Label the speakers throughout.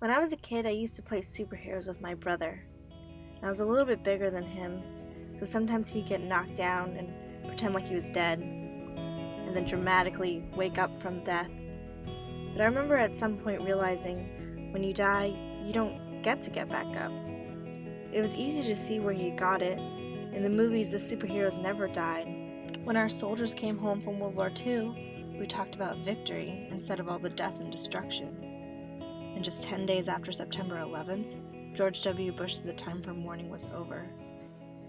Speaker 1: When I was a kid, I used to play superheroes with my brother. I was a little bit bigger than him, so sometimes he'd get knocked down and pretend like he was dead, and then dramatically wake up from death. But I remember at some point realizing, when you die, you don't get to get back up. It was easy to see where he got it. In the movies, the superheroes never died. When our soldiers came home from World War II, we talked about victory instead of all the death and destruction. And just 10 days after September 11th, George W. Bush said the time for mourning was over.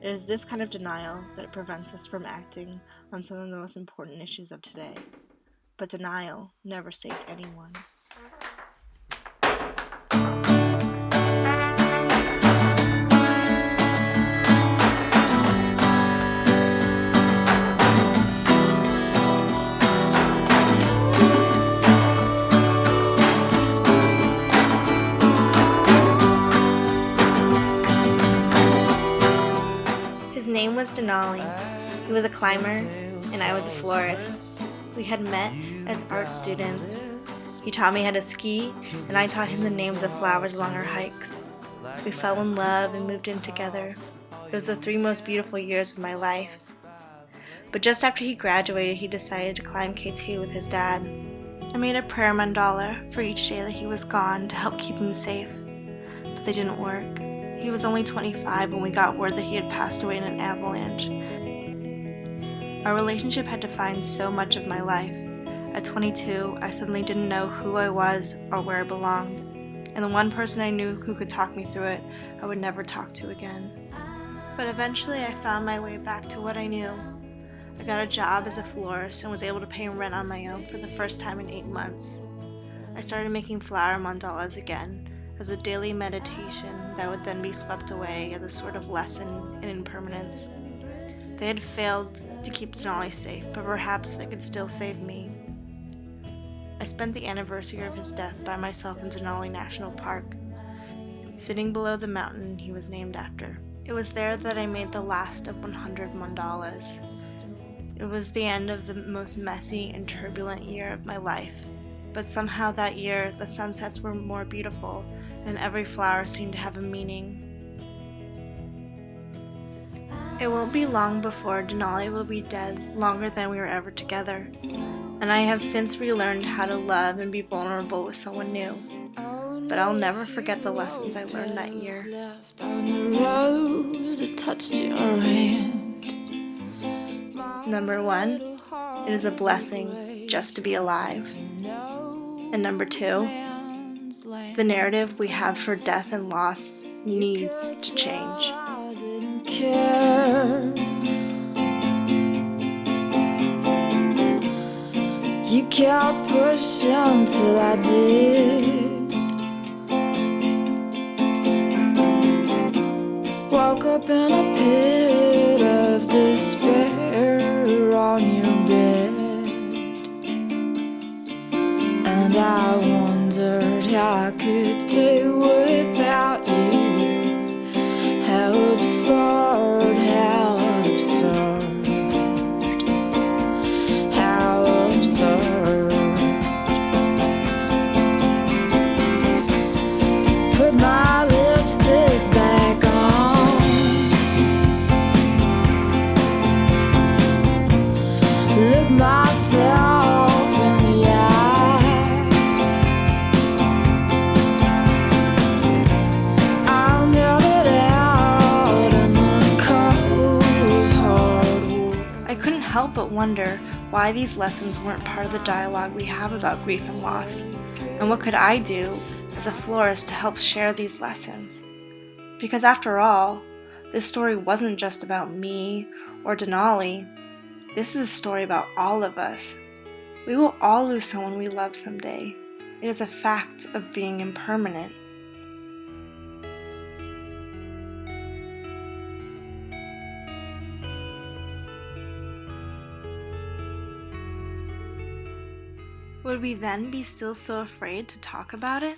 Speaker 1: It is this kind of denial that prevents us from acting on some of the most important issues of today. But denial never saved anyone. His name was Denali. He was a climber, and I was a florist. We had met as art students. He taught me how to ski, and I taught him the names of flowers along our hikes. We fell in love and moved in together. It was the 3 most beautiful years of my life. But just after he graduated, he decided to climb K2 with his dad. I made a prayer mandala for each day that he was gone to help keep him safe, but they didn't work. He was only 25 when we got word that he had passed away in an avalanche. Our relationship had defined so much of my life. At 22, I suddenly didn't know who I was or where I belonged, and the one person I knew who could talk me through it, I would never talk to again. But eventually I found my way back to what I knew. I got a job as a florist and was able to pay rent on my own for the first time in 8 months. I started making flower mandalas again, as a daily meditation that would then be swept away as a sort of lesson in impermanence. They had failed to keep Denali safe, but perhaps they could still save me. I spent the anniversary of his death by myself in Denali National Park, sitting below the mountain he was named after. It was there that I made the last of 100 mandalas. It was the end of the most messy and turbulent year of my life, but somehow that year the sunsets were more beautiful, and every flower seemed to have a meaning. It won't be long before Denali will be dead, longer than we were ever together, and I have since relearned how to love and be vulnerable with someone new. But I'll never forget the lessons I learned that year. Number 1, it is a blessing just to be alive. And number 2, the narrative we have for death and loss needs to change. You kept pushing till I did. Woke up in a pit of despair on your bed, and I wondered how I could do without you. How absurd, how absurd, how absurd. Put my lipstick back on, look myself in the eye. I'm melted out in the cold, hard water. I couldn't help but wonder why these lessons weren't part of the dialogue we have about grief and loss, and what could I do as a florist to help share these lessons? Because after all, this story wasn't just about me or Denali. This is a story about all of us. We will all lose someone we love someday. It is a fact of being impermanent. Would we then be still so afraid to talk about it?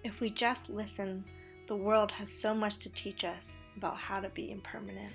Speaker 1: If we just listen, the world has so much to teach us about how to be impermanent.